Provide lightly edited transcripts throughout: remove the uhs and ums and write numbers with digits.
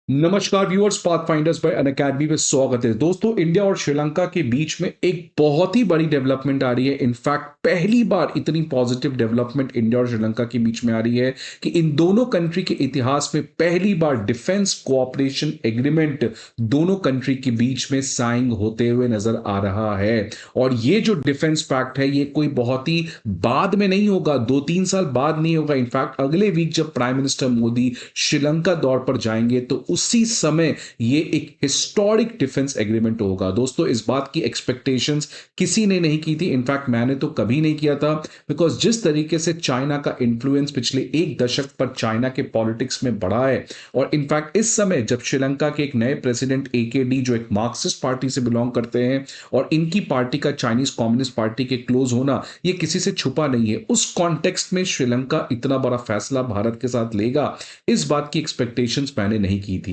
नमस्कार viewers, Pathfinders bye Unacademy में स्वागत है। दोस्तों, इंडिया और श्रीलंका के बीच में एक बहुत ही बड़ी डेवलपमेंट आ रही है। इनफैक्ट पहली बार इतनी पॉजिटिव डेवलपमेंट इंडिया और श्रीलंका के बीच में आ रही है कि इन दोनों कंट्री के इतिहास में पहली बार डिफेंस कोऑपरेशन एग्रीमेंट दोनों कंट्री के बीच में साइन होते हुए नजर आ रहा है। और ये जो डिफेंस पैक्ट है, ये कोई बहुत ही बाद में नहीं होगा, 2-3 साल बाद नहीं होगा। इनफैक्ट अगले वीक जब प्राइम मिनिस्टर मोदी श्रीलंका दौर पर जाएंगे तो उसी समय ये एक हिस्टोरिक डिफेंस एग्रीमेंट होगा। दोस्तों, इस बात की एक्सपेक्टेशंस किसी ने नहीं की थी। इनफैक्ट मैंने तो कभी नहीं किया था, बिकॉज जिस तरीके से चाइना का इन्फ्लुएंस पिछले एक दशक पर चाइना के पॉलिटिक्स में बढ़ा है, और इनफैक्ट इस समय जब श्रीलंका के एक नए प्रेसिडेंट एकेडी जो एक मार्क्सिस्ट पार्टी से बिलोंग करते हैं, और इनकी पार्टी का चाइनीज कम्युनिस्ट पार्टी के क्लोज होना ये किसी से छुपा नहीं है, उस कॉन्टेक्स्ट में श्रीलंका इतना बड़ा फैसला भारत के साथ लेगा, इस बात की एक्सपेक्टेशंस मैंने नहीं की थी।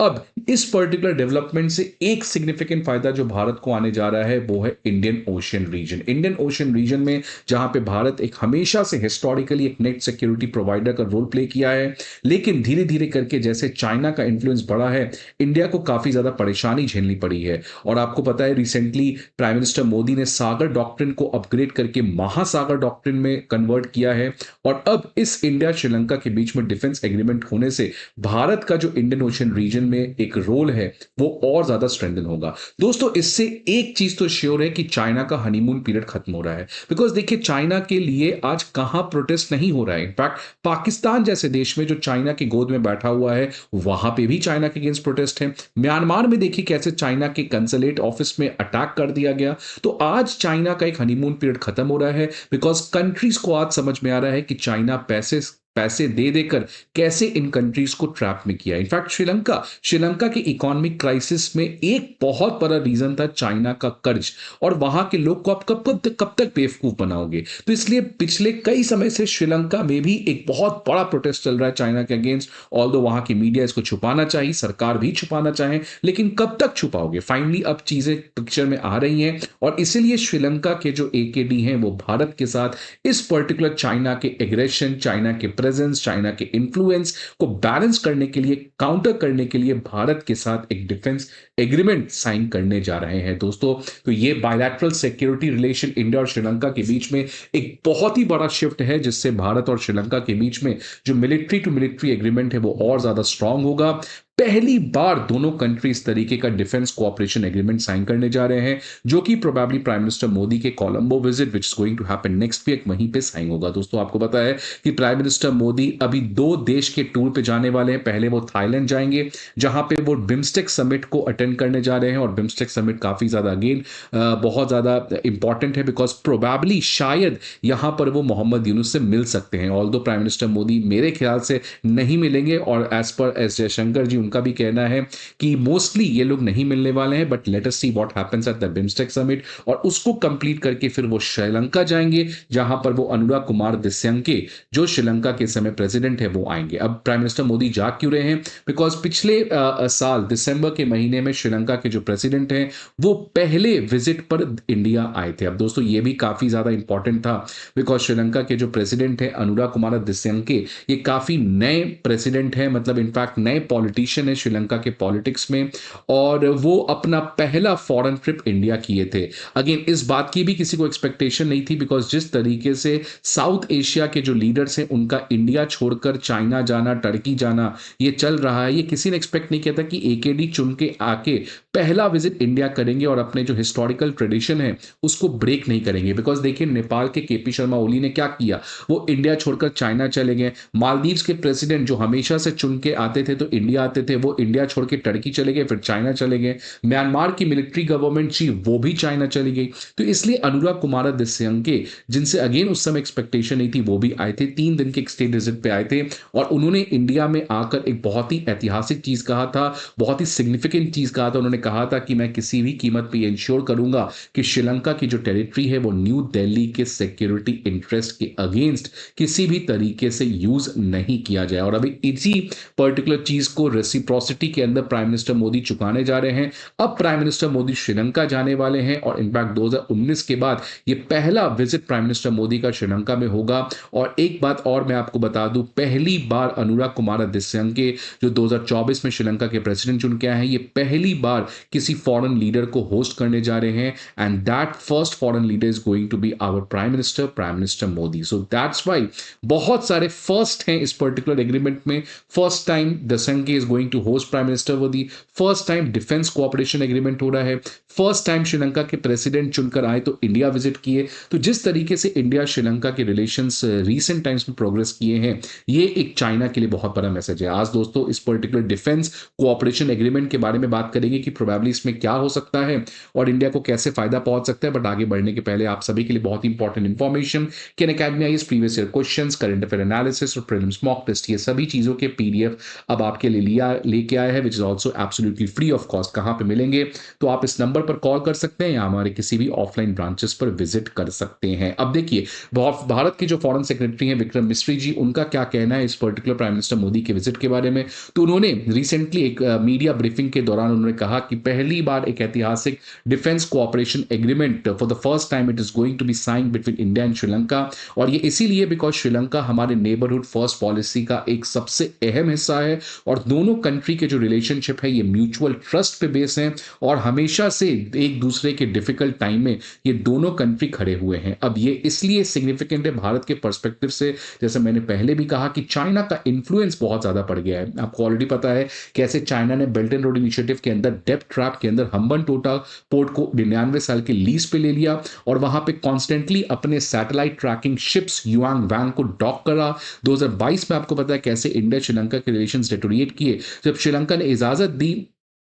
अब इस पर्टिकुलर डेवलपमेंट से एक सिग्निफिकेंट फायदा जो भारत को आने जा रहा है वो है Indian Ocean region. Indian Ocean region में जहां पे भारत एक हमेशा से हिस्टोरिकली एक नेट सिक्योरिटी प्रोवाइडर का रोल प्ले किया है, लेकिन धीरे धीरे करके जैसे चाइना का इन्फ्लुएंस बढ़ा है, इंडिया को काफी ज्यादा परेशानी झेलनी पड़ी है। और आपको पता है, रिसेंटली प्राइम मिनिस्टर मोदी ने सागर डॉक्ट्रिन को अपग्रेड करके महासागर डॉक्ट्रिन में कन्वर्ट किया है। और अब इस इंडिया श्रीलंका के बीच में डिफेंस एग्रीमेंट होने से भारत का जो इंडियन ओशन रीजन में एक रोल है वो और ज्यादा स्ट्रेंथन होगा। दोस्तों, इससे एक चीज तो श्योर है कि चाइना का हनीमून पीरियड खत्म हो रहा है। बिकॉज देखिए, चाइना के लिए आज कहां प्रोटेस्ट नहीं हो रहा है। इनफैक्ट पाकिस्तान जैसे देश में जो चाइना की गोद में बैठा हुआ है, वहां पे भी चाइना के अगेंस्ट प्रोटेस्ट है। म्यांमार में देखिए कैसे चाइना के कंसुलेट ऑफिस में अटैक कर दिया गया। तो आज चाइना का एक हनीमून पीरियड खत्म हो रहा है, बिकॉज कंट्रीज को आज समझ में आ रहा है कि चाइना पैसे पैसे दे देकर कैसे इन कंट्रीज को ट्रैप में किया। इनफैक्ट श्रीलंका के इकोनॉमिक क्राइसिस में एक बहुत बड़ा रीजन था चाइना का कर्ज, और वहां के लोग को आप कब तक बेवकूफ बनाओगे। तो इसलिए पिछले कई समय से श्रीलंका में भी एक बहुत बड़ा प्रोटेस्ट चल रहा है चाइना के अगेंस्ट। ऑल्दो वहां की मीडिया इसको छुपाना चाहिए, सरकार भी छुपाना चाहे, लेकिन कब तक छुपाओगे। फाइनली अब चीजें पिक्चर में आ रही हैं, और इसीलिए श्रीलंका के जो एकेडी हैं वो भारत के साथ इस पर्टिकुलर चाइना के एग्रेशन, चाइना के प्रेजेंस, चाइना के इन्फ्लुएंस को बैलेंस करने के लिए, काउंटर करने के लिए भारत के साथ एक डिफेंस एग्रीमेंट साइन करने जा रहे हैं। दोस्तों, तो ये बायलैटरल सिक्योरिटी रिलेशन इंडिया और श्रीलंका के बीच में एक बहुत ही बड़ा शिफ्ट है, जिससे भारत और श्रीलंका के बीच में जो मिलिट्री टू मिलिट्री एग्रीमेंट है वो और ज्यादा स्ट्रांग होगा। पहली बार दोनों कंट्री इस तरीके का डिफेंस कोऑपरेशन एग्रीमेंट साइन करने जा रहे हैं, जो कि प्रोबेबली प्राइम मिनिस्टर मोदी के Colombo visit which is going to happen next week, वहीं पे साइन होगा। दोस्तों, आपको पता है कि प्राइम मिनिस्टर मोदी अभी 2 देश के टूर पे जाने वाले हैं। पहले वो थाईलैंड जाएंगे, जहां पे वो बिम्स्टेक समिट को अटेंड करने जा रहे हैं। और बिम्स्टेक समिट काफी ज्यादा अगेन बहुत ज्यादा इंपॉर्टेंट है, बिकॉज प्रोबेबली शायद यहां पर वो मोहम्मद यूनुस से मिल सकते हैं। ऑल्दो प्राइम मिनिस्टर मोदी मेरे ख्याल से नहीं मिलेंगे, और एज पर एस जयशंकर जी उनका भी कहना है कि मोस्टली ये लोग नहीं मिलने वाले हैं, but let us see what happens at the BIMSTEC summit. और उसको कंप्लीट करके फिर वो श्रीलंका जाएंगे, जहां पर वो अनुराग कुमार दिस्यंके, जो श्रीलंका के समय प्रेसिडेंट है, वो आएंगे। अब प्राइम मिनिस्टर मोदी जा क्यों रहे हैं? बिकॉज पिछले साल दिसंबर के महीने में श्रीलंका के जो प्रेसिडेंट हैं वो पहले विजिट पर इंडिया आए थे। अब दोस्तों, ये भी काफी ज्यादा इंपॉर्टेंट था, बिकॉज श्रीलंका के जो प्रेसिडेंट है अनुराग कुमार दिस्यंके, ये काफी नए प्रेसिडेंट है, मतलब इनफैक्ट नए पॉलिटिशियन है श्रीलंका के पॉलिटिक्स में, और वो अपना पहला फॉरेन ट्रिप इंडिया किए थे। अगेन, इस बात की भी किसी को एक्सपेक्टेशन नहीं थी, बिकॉज जिस तरीके से साउथ एशिया के जो लीडर्स हैं उनका इंडिया छोड़कर चाइना जाना, टर्की जाना ये चल रहा है, ये किसी ने एक्सपेक्ट नहीं किया था कि एकेडी चुन के आके पहला विजिट इंडिया करेंगे और अपने जो हिस्टोरिकल ट्रेडिशन है उसको ब्रेक नहीं करेंगे। बिकॉज देखिए, नेपाल के केपी शर्मा ओली ने क्या किया, वो इंडिया छोड़कर चाइना चले गए। मालदीव्स के प्रेसिडेंट जो हमेशा से चुन के आते थे तो इंडिया आते थे, वो इंडिया छोड़ के टर्की चले गए, फिर चाइना चले गए। म्यांमार की मिलिट्री गवर्नमेंट चीफ वो भी चाइना चली गई। तो इसलिए अनुराग कुमार दिस्यंके, जिनसे अगेन उस समय एक्सपेक्टेशन नहीं थी, वो भी आए थे, 3 दिन के एक स्टेट विजिट पे आए थे, और उन्होंने इंडिया में आकर एक बहुत ही ऐतिहासिक चीज कहा था, बहुत ही सिग्निफिकेंट चीज कहा था। उन्होंने कहा था कि मैं किसी भी कीमत पर इंश्योर करूंगा कि श्रीलंका की जो टेरिटरी है वो न्यू दिल्ली के सिक्योरिटी इंटरेस्ट के अगेंस्ट किसी भी तरीके से यूज नहीं किया जाए। और अभी इसी पर्टिकुलर चीज को रेसिप्रोसिटी के अंदर प्राइम मिनिस्टर मोदी चुकाने जा रहे हैं। अब प्राइम मिनिस्टर मोदी श्रीलंका जाने वाले हैं और इनफैक्ट 2019 के बाद ये पहला विजिट प्राइम मिनिस्टर मोदी का श्रीलंका में होगा। और एक बात और मैं आपको बता दूं, पहली बार अनुराग कुमार दिस्यंके जो 2024 में श्रीलंका के प्रेसिडेंट चुन के आए हैं, ये पहली बार किसी फॉरेन लीडर को होस्ट करने जा रहे हैं and that first foreign leader is going to be our prime minister Modi. So that's why बहुत सारे फर्स्ट हैं इस पर्टिकुलर एग्रीमेंट में। First time Dissanayake is going to host prime minister Modi, first time defence cooperation agreement हो रहा है, first time Sri Lanka के president चुनकर आए तो इंडिया विजिट किए। तो जिस तरीके से इंडिया श्रीलंका के रिलेशंस रीसेंट टाइम्स में प्रोग्रेस किए हैं, ये एक चाइना के लिए बहुत बड़ा मैसेज है। आज दोस्तों इस पर्टिकुलर डिफेंस कोऑपरेशन एग्रीमेंट के बारे में बात करेंगे कि प्रोबेबली इसमें क्या हो सकता है और इंडिया को कैसे फायदा पहुंच सकता है। बट आगे बढ़ने के पहले आप सभी के लिए बहुत इंपॉर्टेंट इंफॉर्मेशन कि अनअकैडमी आई previous year questions, current affair analysis और प्रीलिम्स मॉक टेस्ट, ये सभी चीजों के पीडीएफ अब आपके लिए लेके आया है, which is also absolutely free of cost. कहां पे मिलेंगे? तो आप इस नंबर पर कॉल कर सकते हैं या हमारे किसी भी ऑफलाइन ब्रांचेस पर विजिट कर सकते हैं। अब देखिए, भारत के जो फॉरेन सेक्रेटरी हैं विक्रम मिस्री जी, उनका क्या कहना है इस पर्टिकुलर प्राइम मिनिस्टर मोदी के विजिट के बारे में। तो उन्होंने रिसेंटली एक मीडिया ब्रीफिंग के दौरान उन्होंने कहा कि पहली बार एक ऐतिहासिक defence cooperation agreement for the first time it is going to be sign between India and Sri Lanka. और ये इसीलिए बिकॉज श्रीलंका हमारे नेबरहुड फर्स्ट पॉलिसी का एक सबसे अहम हिस्सा है और दोनों कंट्री के जो रिलेशनशिप है ये म्यूचुअल ट्रस्ट पे बेस है और हमेशा से एक दूसरे के डिफिकल्ट टाइम में ये दोनों कंट्री खड़े हुए हैं। अब ये इसलिए सिग्निफिकेंट है भारत के पर्सपेक्टिव से, जैसे मैंने पहले भी कहा कि चाइना का इन्फ्लुएंस बहुत ज्यादा बढ़ गया है। आपको ऑलरेडी पता है कैसे चाइना ने बेल्ट एंड रोड इनिशिएटिव के अंदर डेप्थ ट्रैप के अंदर हम्बन टोटा पोर्ट को 99 साल के लीज पे ले लिया और वहां पे कॉन्स्टेंटली अपने सैटेलाइट ट्रैकिंग शिप्स युआंग वैंग को डॉक करा। 2022 में आपको पता है कैसे इंडिया श्रीलंका के रिलेशंस डेटोरिएट किए जब श्रीलंका ने इजाजत दी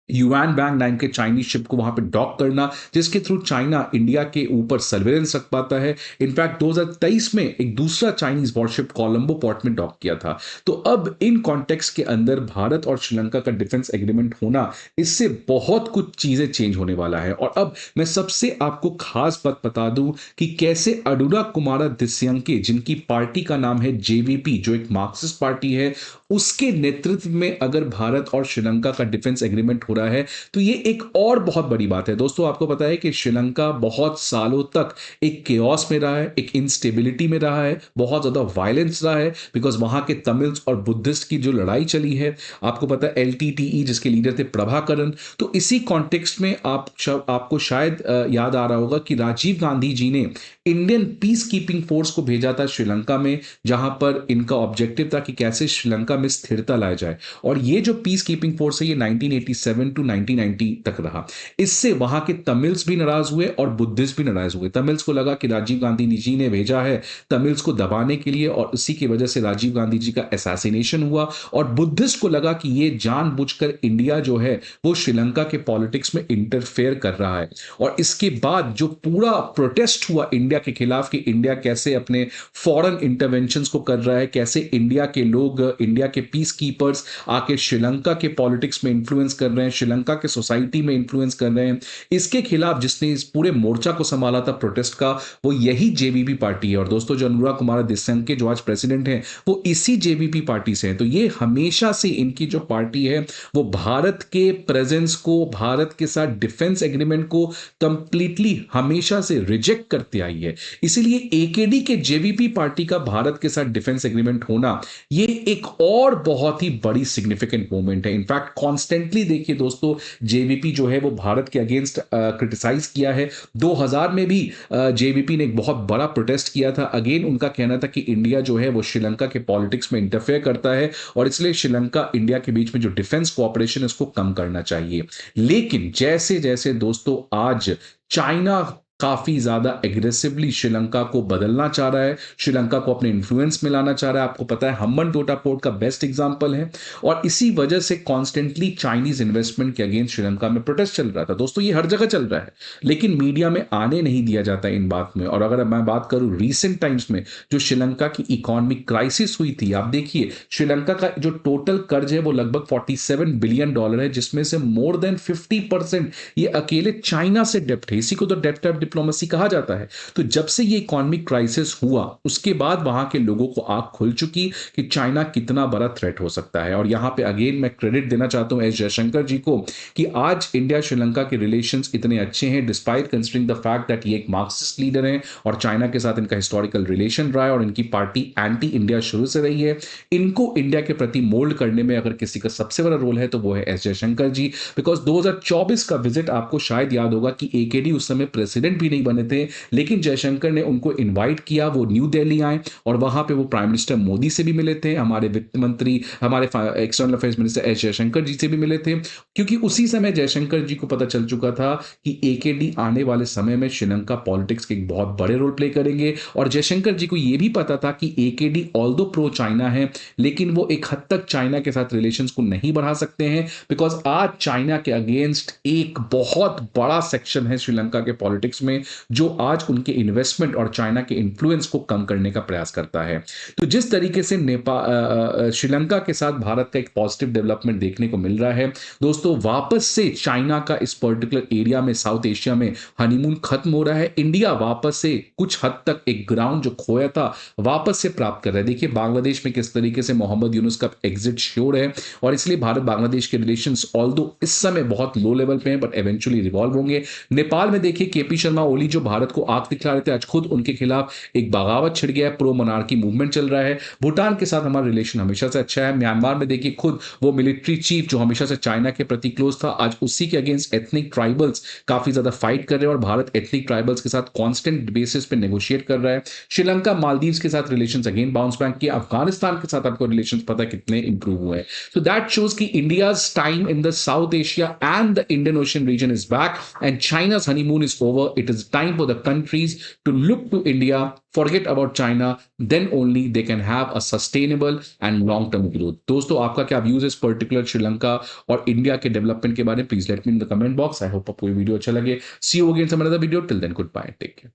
युआन बैंक नाम के चाइनीज शिप को वहां पे डॉक करना, जिसके थ्रू चाइना इंडिया के ऊपर सर्वेलेंस रख पाता है। इनफैक्ट 2023 में एक दूसरा चाइनीज वॉरशिप कोलंबो पोर्ट में डॉक किया था। तो अब इन कॉन्टेक्स्ट के अंदर भारत और श्रीलंका का डिफेंस एग्रीमेंट होना, इससे बहुत कुछ चीजें चेंज होने वाला है। और अब मैं सबसे आपको खास बात बता दूं कि कैसे अनुराग कुमार दिस्यंके, जिनकी पार्टी का नाम है जेवीपी, जो एक मार्क्सिस्ट पार्टी है, उसके नेतृत्व में अगर भारत और श्रीलंका का डिफेंस एग्रीमेंट हो रहा है तो ये एक और बहुत बड़ी बात है। दोस्तों आपको पता है कि श्रीलंका बहुत सालों तक एक केओस में रहा है, एक इंस्टेबिलिटी में रहा है, बहुत ज्यादा वायलेंस रहा है बिकॉज वहां के तमिल्स और बुद्धिस्ट की जो लड़ाई चली है, आपको पता है एलटीटीई जिसके लीडर थे प्रभाकरन। तो इसी कॉन्टेक्स्ट में आपको शायद याद आ रहा होगा कि राजीव गांधी जी ने इंडियन पीस कीपिंग फोर्स को भेजा था श्रीलंका में, जहां पर इनका ऑब्जेक्टिव था कि कैसे श्रीलंका में स्थिरता लाया जाए। और ये जो पीस कीपिंग फोर्स है ये 1987 टू 1990 तक रहा। इससे वहां के तमिल्स भी नाराज हुए और बुद्धिस्ट भी नाराज हुए। तमिल्स को लगा कि राजीव गांधी जी ने भेजा है तमिल्स को दबाने के लिए और इसी की वजह से राजीव गांधी जी का असैसिनेशन हुआ। और बुद्धिस्ट को लगा कि ये जानबूझकर इंडिया जो है वो श्रीलंका के पॉलिटिक्स में इंटरफेयर कर रहा है। और इसके बाद जो पूरा प्रोटेस्ट हुआ इंडिया के खिलाफ कि इंडिया कैसे अपने फॉरेन इंटरवेंशंस को कर रहा है, कैसे इंडिया के लोग, इंडिया के पीस कीपर्स आके श्रीलंका के पॉलिटिक्स में इन्फ्लुएंस कर रहे हैं, श्रीलंका के सोसाइटी में इन्फ्लुएंस कर रहे हैं, इसके खिलाफ जिसने इस पूरे मोर्चा को संभाला था प्रोटेस्ट का, वो यही जेवीपी पार्टी है। और दोस्तों जो अनुराग कुमार दिस्यंके जो आज प्रेसिडेंट हैं वो इसी जेवीपी पार्टी से हैं। तो ये हमेशा से इनकी जो पार्टी है वो भारत के प्रेजेंस को, भारत के साथ डिफेंस एग्रीमेंट को कंप्लीटली हमेशा से रिजेक्ट करते आई है। इसीलिए एकेडी के जेवीपी पार्टी का भारत के साथ डिफेंस एग्रीमेंट होना ये एक और बहुत ही बड़ी सिग्निफिकेंट मूवमेंट है। इनफैक्ट कॉन्स्टेंटली देखिए दोस्तों, जेवीपी जो है वो भारत के अगेंस्ट क्रिटिसाइज किया है। 2000 में भी जेवीपी ने एक बहुत बड़ा प्रोटेस्ट किया था। अगेन उनका कहना था कि इंडिया जो है वो श्रीलंका के पॉलिटिक्स में इंटरफेयर करता है और इसलिए श्रीलंका इंडिया के बीच में जो डिफेंस कोऑपरेशन है उसको कम करना चाहिए। लेकिन जैसे जैसे दोस्तों आज चाइना काफी ज्यादा एग्रेसिवली श्रीलंका को बदलना चाह रहा है, श्रीलंका को अपने इन्फ्लुएंस में लाना चाह रहा है। आपको पता है हम्बन टोटा पोर्ट का बेस्ट एग्जांपल है। और इसी वजह से कॉन्स्टेंटली चाइनीज इन्वेस्टमेंट के अगेंस्ट श्रीलंका में प्रोटेस्ट चल रहा था। दोस्तों ये हर जगह चल रहा है लेकिन मीडिया में आने नहीं दिया जाता इन बात में। और अगर मैं बात करूं रीसेंट टाइम्स में जो श्रीलंका की इकोनॉमिक क्राइसिस हुई थी, आप देखिए श्रीलंका का जो टोटल कर्ज है वो लगभग $47 बिलियन है, जिसमें से मोर देन 50% ये अकेले चाइना से डेप्ट है। इसी को तो डेप्ट डिप्लोमेसी कहा जाता है। तो जब से ये इकोनॉमिक क्राइसिस हुआ, उसके बाद वहां के लोगों को आंख खुल चुकी कि चाइना कितना बड़ा थ्रेट हो सकता है। और यहां पे अगेन मैं क्रेडिट देना चाहता हूं एस जयशंकर जी को कि आज इंडिया श्रीलंका के रिलेशंस इतने अच्छे हैं, despite considering the fact that ये एक मार्क्सिस्ट लीडर है और चाइना के साथ इनका हिस्टोरिकल रिलेशन रहा है और इनकी पार्टी एंटी इंडिया शुरू से रही है। इनको इंडिया के प्रति मोल्ड करने में अगर किसी का सबसे बड़ा रोल है तो वो है एस जयशंकर जी। बिकॉज 2024 का विजिट आपको शायद याद होगा कि एकेडी उस समय प्रेसिडेंट भी नहीं बने थे, लेकिन जयशंकर ने उनको इन्वाइट किया, वो न्यू दिल्ली आए और वहां पे वो प्राइम मिनिस्टर मोदी से भी मिले थे, हमारे वित्त मंत्री, हमारे external affairs minister S Jaishankar ji से भी मिले थे, क्योंकि उसी समय जयशंकर जी को पता चल चुका था कि एकेडी आने वाले समय में श्रीलंका पॉलिटिक्स के एक बहुत बड़े रोल प्ले करेंगे। और जयशंकर जी को यह भी पता था कि एकेडी ऑल्दो प्रो चाइना है, लेकिन वो एक हद तक चाइना के साथ रिलेशंस को नहीं बढ़ा सकते हैं, बिकॉज आज चाइना के अगेंस्ट एक बहुत बड़ा सेक्शन है श्रीलंका के पॉलिटिक्स में जो आज उनके इन्वेस्टमेंट और चाइना के इन्फ्लुएंस को कम करने का प्रयास करता है। तो जिस तरीके से नेपाल श्रीलंका के साथ भारत का एक पॉजिटिव डेवलपमेंट देखने को मिल रहा है दोस्तों, वापस से चाइना का इस पर्टिकुलर एरिया में, साउथ एशिया में हनीमून खत्म हो रहा है। इंडिया वापस से कुछ हद तक एक ग्राउंड जो खोया था वापस से प्राप्त कर रहा है। देखिए बांग्लादेश में किस तरीके से मोहम्मद यूनुस का एग्जिट श्योर है और इसलिए भारत बांग्लादेश के रिलेशंस ऑल्दो इस समय बहुत लो लेवल पे हैं बट इवेंचुअली रिवॉल्व होंगे। नेपाल में देखिए केपी शर्मा ओली जो भारत को आंख दिखला रहे थे, आज खुद उनके खिलाफ एक बगावत छिड़ गया है, प्रो मोनार्की मूवमेंट चल रहा है। भूटान के साथ हमारा रिलेशन हमेशा से अच्छा है। म्यांमार में देखिए खुद वो मिलिट्री चीफ जो हमेशा से चाइना के प्रति क्लोज था, आज उसी के अगेंस्ट एथनिक ट्राइबल्स काफी ज्यादा फाइट कर रहे हैं और भारत एथनिक ट्राइबल्स के साथ कांस्टेंट बेसिस पे नेगोशिएट कर रहा है। श्रीलंका मालदीव्स के साथ रिलेशंस अगेन बाउंस बैक किया। अफगानिस्तान के साथ आपको रिलेशंस पता है कितने इंप्रूव हुए हैं। सो दैट शोज कि India's time in the South Asia and the Indian Ocean region is back and China's honeymoon is over. It is time for the countries to look to India, forget about China, then only they can have a sustainable and long term growth. दोस्तों आपका क्या views इस particular Sri Lanka और India के development के बारे में, please let me in the comment box. I hope आपको ये वीडियो अच्छा लगे। See you again some another video, till then goodbye, take care.